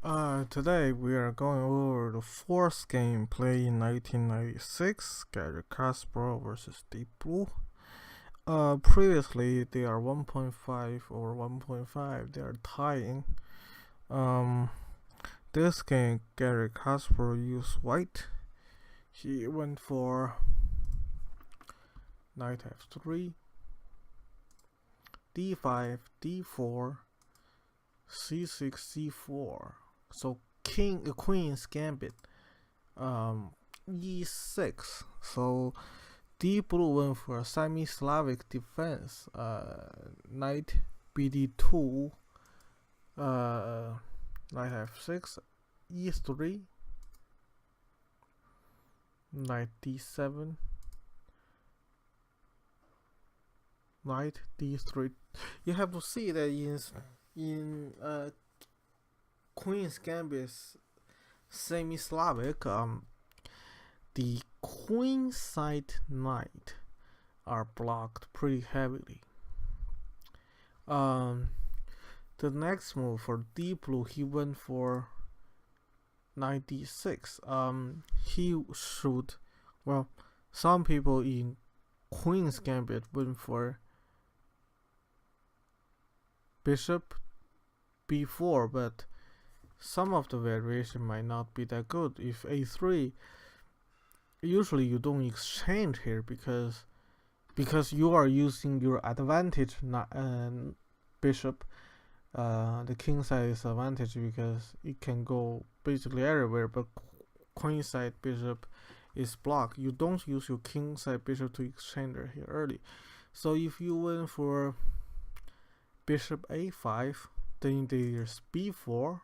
Today we are going over the fourth game played in 1996, Garry Kasparov versus deepblue. Previously they are 1.5 or 1.5. They are tying. Um, this game Garry Kasparov used white. He went for knight f3, d5, d4, c6, c4. So queen's gambit. E6. So deepblue went for a semi-Slavic defense. Knight bd2. Knight f6. e3. Knight d7. Knight d3. You have to see that in Queen's Gambit semi-Slavic, the queen side knight are blocked pretty heavily. The next move for deepblue, he went for knight d6. He should, well, some people in Queen's Gambit went for bishop b4, but some of the variation might not be that good. If a3, usually you don't exchange here because you are using your advantage bishop. The king side is advantage because it can go basically everywhere, but queen side bishop is blocked. You don't use your king side bishop to exchange here early. So if you went for bishop a5, then there's b4,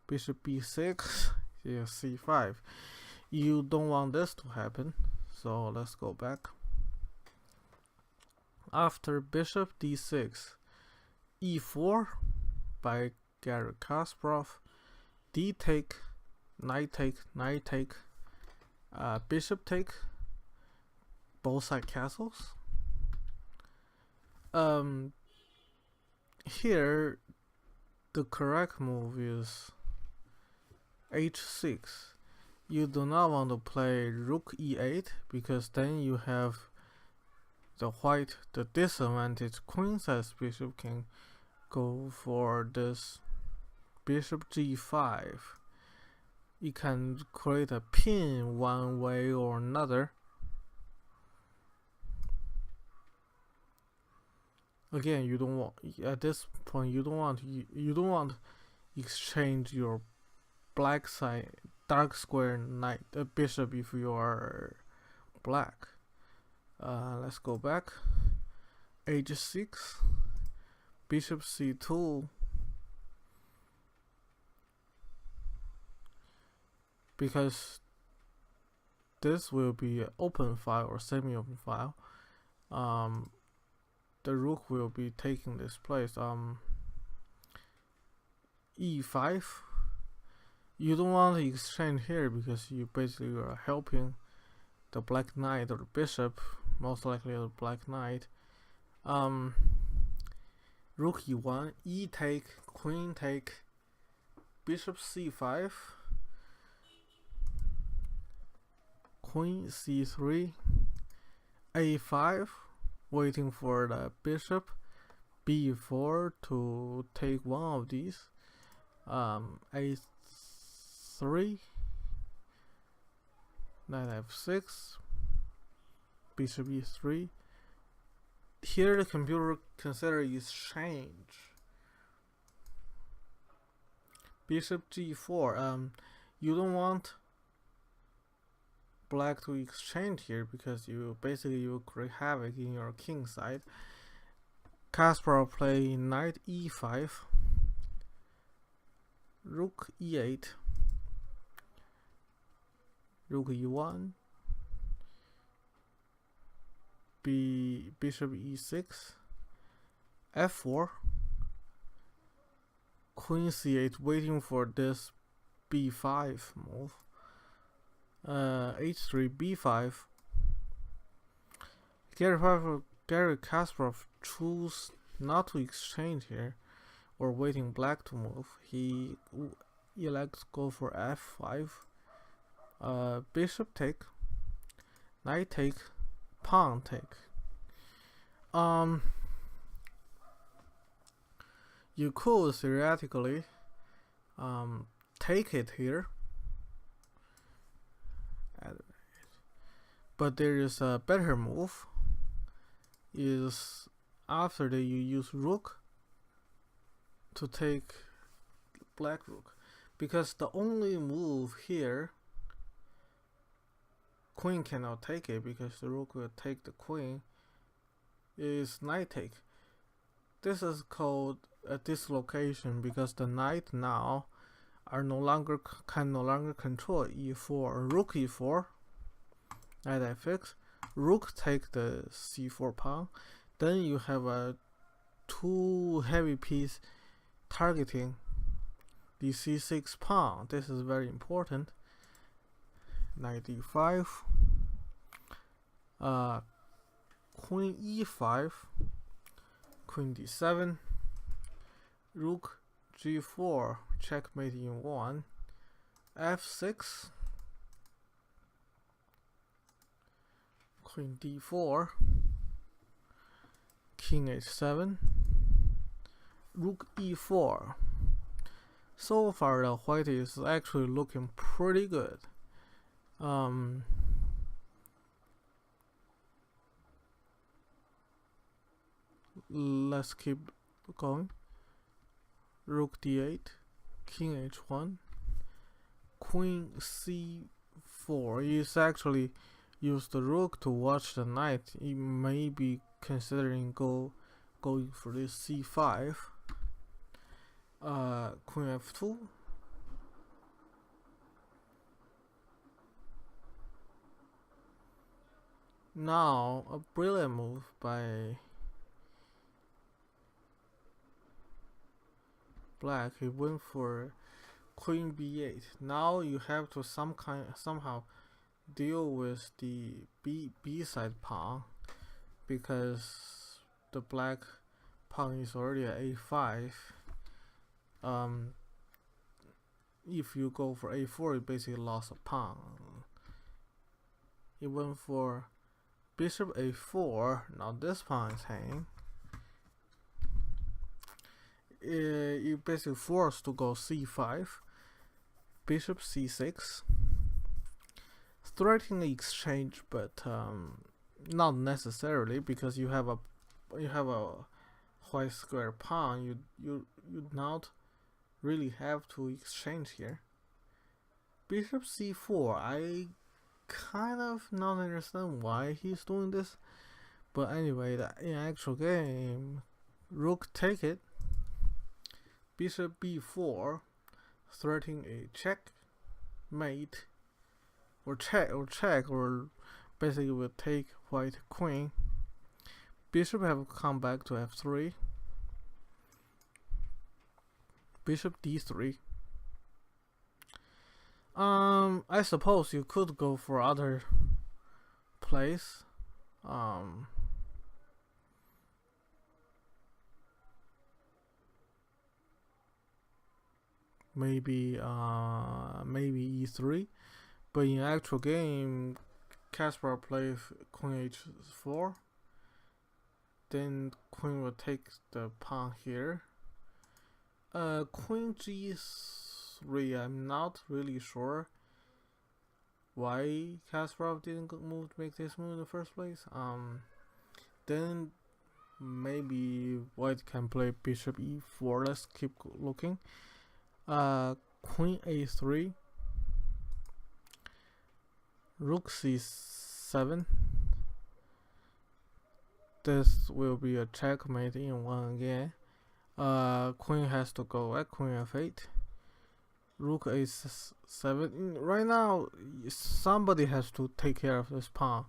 bishop b6, c5. You don't want this to happen, so let's go back. After bishop d6, e4 by Garry Kasparov, d take, knight take, knight take, bishop take, both side castles. Here the correct move is h6. You do not want to play rook e8 because then you have the disadvantage queen side bishop can go for this bishop g5. You can create a pin one way or another. Again, you don't want, at this point you don't want to exchange your black side dark square knight bishop if you are black. Let's go back. h6, bishop c2, because this will be an open file or semi-open file. The rook will be taking this place. e5. You don't want to exchange here because you basically are helping the black knight or the bishop, most likely the black knight. Rook e1, e take, queen take, bishop c5, queen c3, a5, waiting for the bishop, b4 to take one of these, a3, knight f6, bishop e3. Here the computer consider exchange. Bishop g4. You don't want black to exchange here because you create havoc in your king side. Kasparov play knight e5, rook e8, rook e1, bishop e6, f4, queen c8, waiting for this b5 move. h3, b5. Garry Kasparov choose not to exchange here, or waiting black to move, he elects go for f5. Bishop take, knight take, pawn take. You could theoretically take it here, but there is a better move. Is after that you use rook to take black rook, because the only move here, queen cannot take it because the rook will take the queen, is knight take. This is called a dislocation because the knight now can no longer control e4, rook e4, knight f6, rook take the c4 pawn. Then you have a two heavy piece targeting the c6 pawn. This is very important. Knight e5, queen e5, queen d7, rook g4, checkmate in 1, f6, queen d4, king h7, rook e4. So far the white is actually looking pretty good. Let's keep going. Rook d8, king h1, queen c4. He's actually used the rook to watch the knight. He may be considering going for this c5. Queen f2. Now a brilliant move by black. He went for queen b8. Now you have to somehow deal with the b side pawn, because the black pawn is already at a5. If you go for a4, you basically lost a pawn. He went for bishop a4. Now this pawn is hanging. You basically forced to go c5, bishop c6, threatening the exchange, but not necessarily, because you have a white square pawn. You not really have to exchange here. Bishop c4. I kind of not understand why he's doing this, but anyway, in actual game, rook take it. Bishop b4, threatening a checkmate, or basically will take white queen. Bishop have come back to f3. Bishop d3. I suppose you could go for other plays. Maybe e3, but in actual game, Kasparov plays queen h4. Then queen will take the pawn here. Queen g3. I'm not really sure why Kasparov didn't make this move in the first place. Then maybe white can play bishop e4. Let's keep looking. Queen a3, rook c7. This will be a checkmate in 1 again. Queen has to go at queen f8, rook a7. Right now, somebody has to take care of this pawn,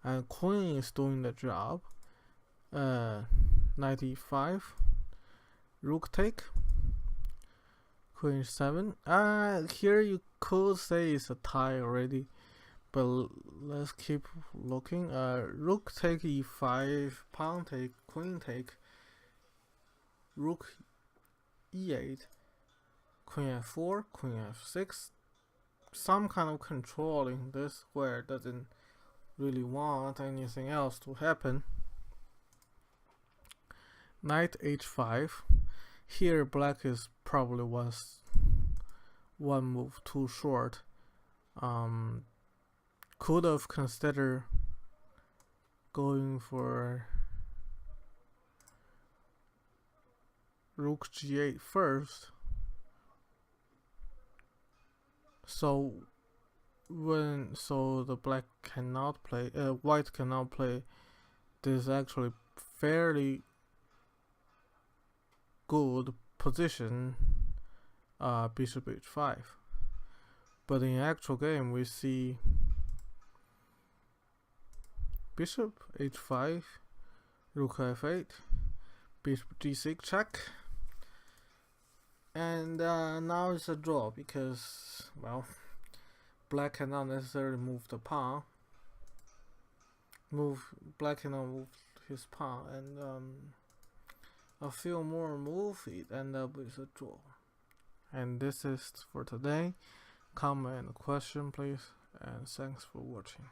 and queen is doing the job. Knight e5, rook take, queen 7. Here you could say it's a tie already, but let's keep looking. Rook take e5, pawn take, queen take, rook e8, queen f4, queen f6. Some kind of controlling. This square doesn't really want anything else to happen. Knight h5. Here black is probably was one move too short. Could have considered going for rook g8 first. So the black cannot play, white cannot play this actually fairly good position, bishop h5. But in actual game we see bishop h5, rook f8, bishop g6 check, and now it's a draw because, well, black cannot necessarily move the pawn. Black cannot move his pawn, and a few more moves, it end up with a draw. And this is for today. Comment and question please, and thanks for watching.